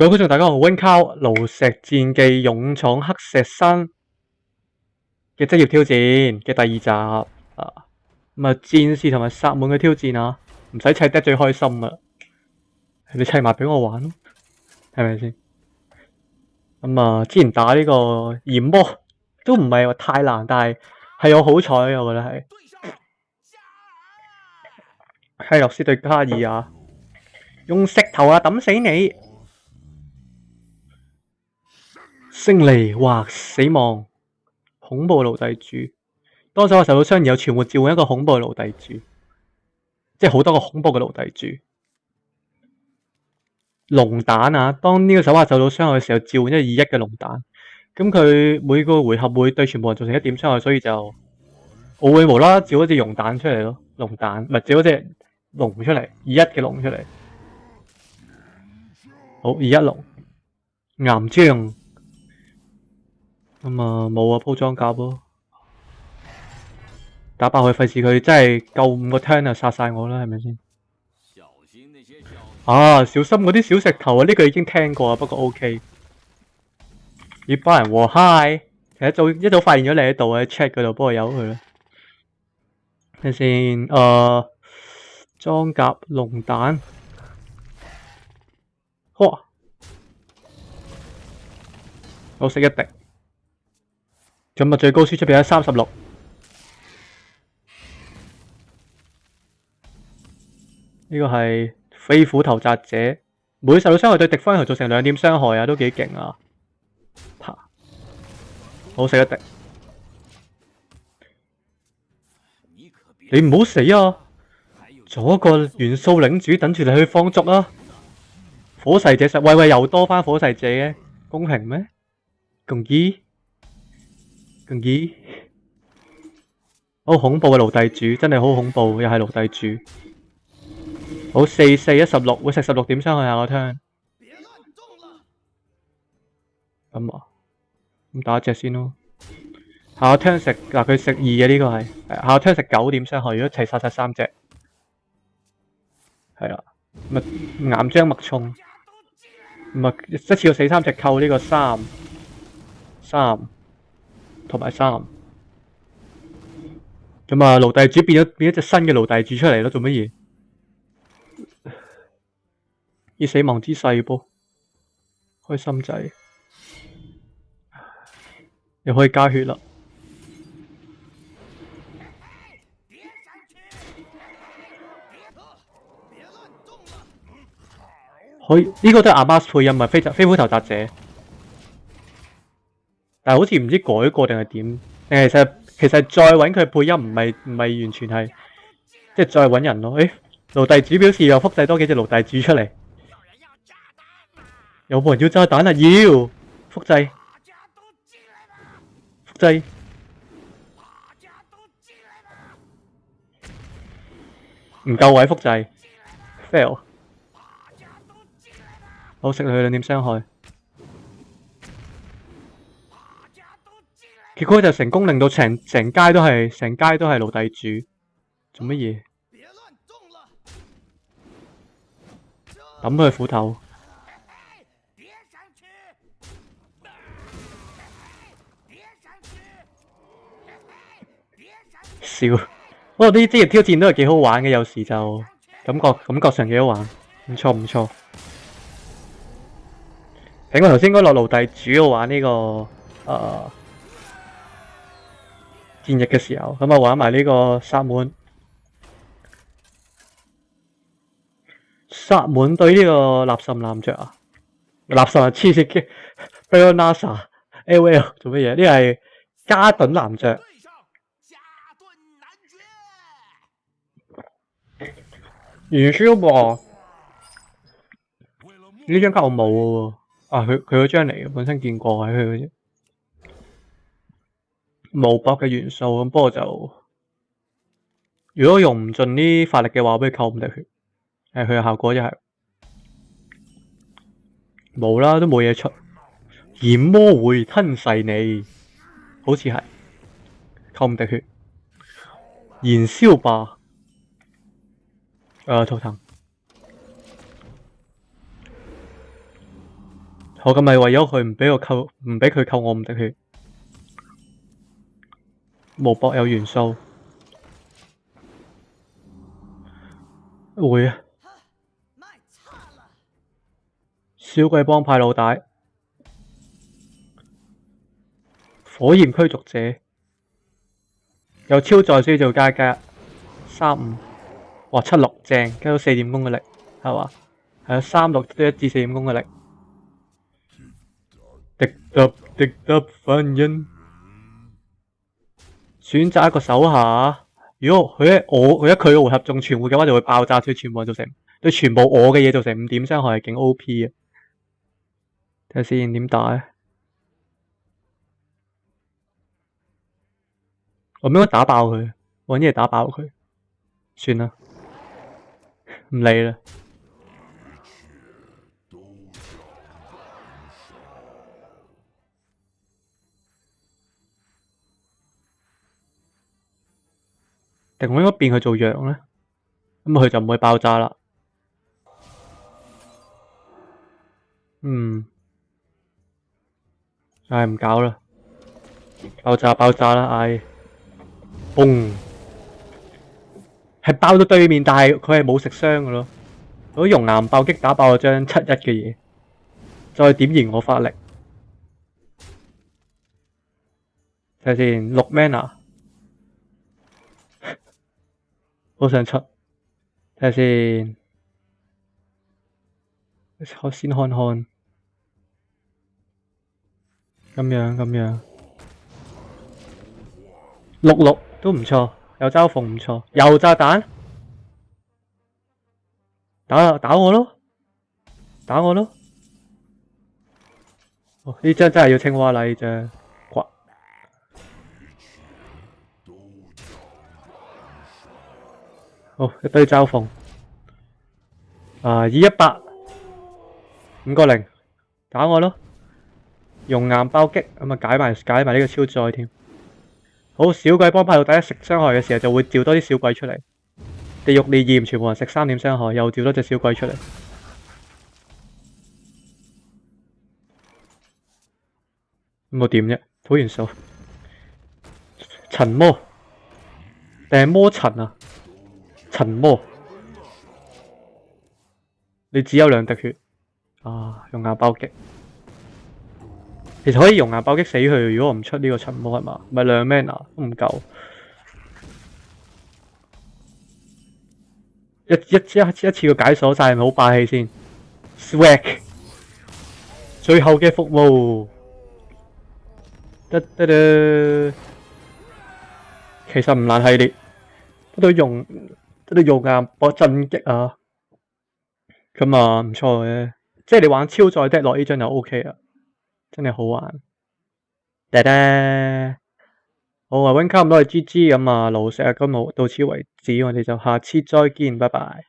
各位觀眾大家好，溫卡爐石戰記勇闖黑石山嘅職業挑戰嘅第二集啊，咁啊戰士同埋薩滿嘅挑戰啊，唔使砌得最開心啊，你砌埋俾我玩咯，係咪先？咁啊，之前打呢個炎魔都唔係話太難，但係有好彩，我覺得係。希洛斯對卡爾啊，用石頭啊抌死你！勝利或死亡，恐怖奴隸主。當手下受到傷，然後全部召喚一個恐怖嘅奴隸主，即係好多個恐怖嘅奴隸主。龍蛋啊，當呢個手下受到傷害嘅時候，召喚一個2-1嘅龍蛋。咁佢每個回合會對全部人造成1點傷害，所以就我會無啦啦召一隻龍蛋出嚟咯，龍蛋唔係召一隻龍出嚟，2-1嘅龍出嚟。好2-1龍，岩漿。咁啊冇啊，鋪裝甲咯，打爆佢，費事佢真係夠5個 turn 就殺晒我啦，係咪先？啊，小心嗰啲小石頭啊！呢個已經聽過啊，不過 OK。呢班人和嗨，其實一早發現咗你喺度喺 chat 嗰度，幫我由佢啦。睇先，裝甲龍蛋，哇！我食一滴。咁啊，最高輸出變咗36。呢個係飛虎投擲者，每受到傷害對敵方人造成2點傷害啊，都幾勁啊！啪，好食一滴。你唔好死啊！仲有一個元素領主等住你去放逐啊！火勢者實，喂又多翻火勢者嘅，公平咩？共意，好恐怖嘅奴隸主，真係好恐怖，又係奴隸主。好4-4-16，會食16點傷害下個 turn。咁啊，咁打一隻先咯。下個 turn 食嗱，佢食2嘅呢個係，下個 turn 食9點傷害，如果一齊殺晒3隻，係啦。咁啊，岩漿脈衝，咁啊一次過死3隻，扣呢個3同埋3。咁啊，奴隸主變一隻新嘅奴隸主出嚟咯，做乜嘢？以死亡之勢噃，開心仔，又可以加血啦。可以呢個都係阿媽配音，唔係飛虎投擲者。但係好似唔知改過定係點？定其實再揾佢配音唔係完全係，即係再揾人咯。誒，奴隸主表示又複製多幾隻奴隸主出嚟。有冇人要炸彈啊？要複製，唔夠位複製 ，fail。好，食佢2點傷害，結果就成功令到成街都係奴隸主，做乜嘢？抌佢斧頭。笑，不過啲職業挑戰都係幾好玩嘅，有時就感覺上幾好玩，唔錯。睇我頭先應該落奴隸主玩呢個戰役嘅時候，咁啊玩埋呢個薩滿對呢個納什男爵啊，納什係黐線嘅 Bernasa LL 做乜嘢？呢係加頓男爵。元宵噃，呢張卡我冇喎。啊，佢嗰張嚟嘅，本身見過喺佢嗰隻無博嘅元素咁，不過就如果用唔盡啲法力嘅話，俾佢扣唔滴血。佢嘅效果就係冇啦，都冇嘢出。炎魔會吞噬你，好似係扣唔滴血。燃燒吧，圖騰。我咁咪為咗佢唔俾佢扣我5滴血，冇博有元素，會啊！小鬼幫派老大，火焰驅逐者，有超載需要加35，哇76正，加到4點攻嘅力，係嘛？係啊，36都1至4點攻嘅力。滴答反應，選擇一個手下。如果佢一佢嘅回合中全活嘅話，就會爆炸，對全部造成對全部我嘅嘢造成5點傷害，係勁 OP 嘅。睇下先點打？我應該打爆佢，揾嘢打爆佢，算啦，唔理啦。定我應該變佢做羊咧，咁佢就唔會爆炸啦。唉，唔搞啦，爆炸啦，唉，嘣，係爆到對面，但係佢係冇食傷嘅咯。如果熔岩爆擊打爆咗張7-1嘅嘢，再點燃我法力。睇下先，6 mana， 好想出。睇下先，我先看看，咁樣，6都唔錯，有嘲諷唔錯，又炸彈，打我咯，哦，呢張真係要青蛙啦，呢張，刮，好一堆嘲諷，218， 5個0，打我咯，熔岩爆擊，咁啊解埋呢個超載添。好，小鬼幫派到第一食傷害嘅時候，就會召多啲小鬼出嚟。地獄烈焰全部人食3點傷害，又召多隻小鬼出嚟。咁我點啫？土元素，塵魔定係魔塵啊？塵魔，你只有2滴血熔岩爆擊。其實可以熔岩爆擊死佢，如果我唔出呢個塵魔係嘛？咪2 mana 都唔夠。一次過解鎖晒，係咪好霸氣先 ？Swag， 最後嘅服務，其實唔難系列，得到熔岩波震擊啊，咁啊唔錯嘅，即係你玩超載的落呢張就 OK 啦，真係好玩。好啊，溫卡咁多係 GG，咁啊，爐石今日到此為止，我哋就下次再見，拜拜。